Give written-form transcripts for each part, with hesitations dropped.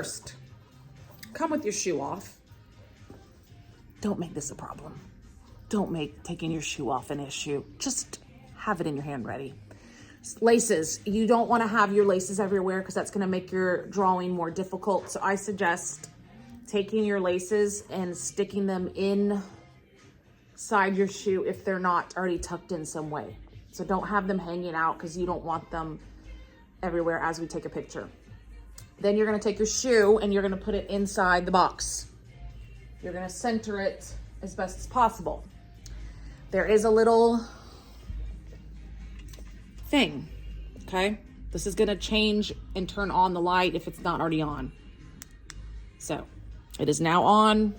first, come with your shoe off. Don't make this a problem. Don't make taking your shoe off an issue. Just have it in your hand ready. Laces, you don't want to have your laces everywhere because that's going to make your drawing more difficult. So I suggest taking your laces and sticking them inside your shoe if they're not already tucked in some way. So don't have them hanging out because you don't want them everywhere as we take a picture. Then you're going to take your shoe and you're going to put it inside the box. You're going to center it as best as possible. There is a little thing, okay? This is going to change and turn on the light if it's not already on. So it is now on.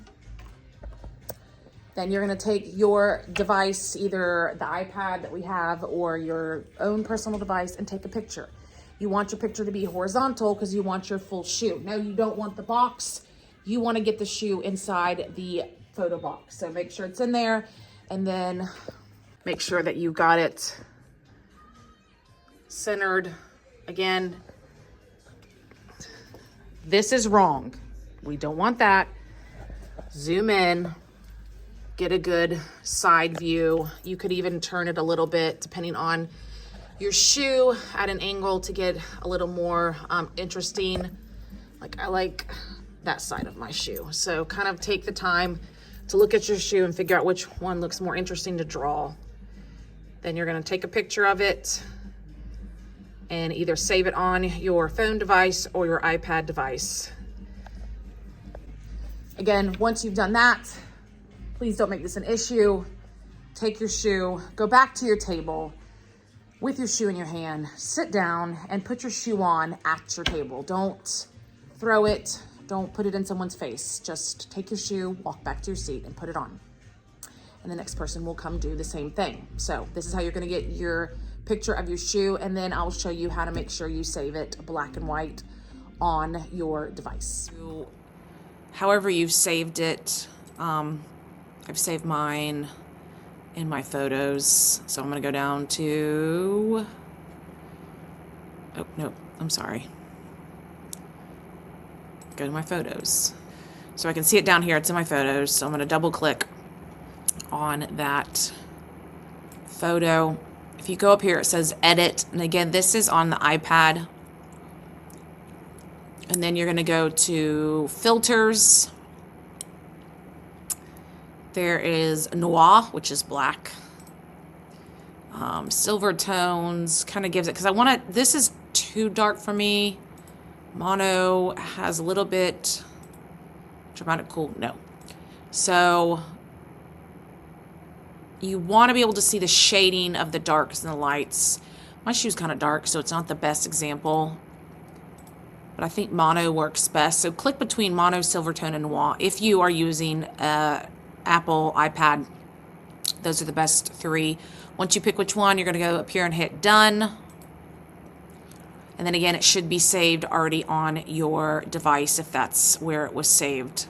Then you're going to take your device, either the iPad that we have or your own personal device, and take a picture. You want your picture to be horizontal because you want your full shoe. No, you don't want the box. You want to get the shoe inside the photo box. So make sure it's in there, and then make sure that you got it centered. Again, this is wrong. We don't want that. Zoom in, get a good side view. You could even turn it a little bit depending on your shoe at an angle to get a little more interesting. Like I like that side of my shoe. So kind of take the time to look at your shoe and figure out which one looks more interesting to draw. Then you're gonna take a picture of it and either save it on your phone device or your iPad device. Again, once you've done that, please don't make this an issue. Take your shoe, go back to your table with your shoe in your hand, sit down and put your shoe on at your table. Don't throw it, don't put it in someone's face. Just take your shoe, walk back to your seat and put it on. And the next person will come do the same thing. So this is how you're gonna get your picture of your shoe, and then I'll show you how to make sure you save it black and white on your device. However you've saved it, I've saved mine in my photos. So I'm gonna go down to, oh, no, I'm sorry. Go to my photos. So I can see it down here, it's in my photos. So I'm gonna double click on that photo. If you go up here, it says edit. And again, this is on the iPad. And then you're gonna go to filters. There is noir, which is black. Silver tones kind of gives it, because I want to, this is too dark for me. Mono has a little bit dramatic cool, no. So you want to be able to see the shading of the darks and the lights. My shoe's kind of dark, so it's not the best example, but I think mono works best. So click between mono, silver tone, and noir if you are using Apple iPad. Those are the best three. Once you pick which one, you're going to go up here and hit done. And then again, it should be saved already on your device if that's where it was saved.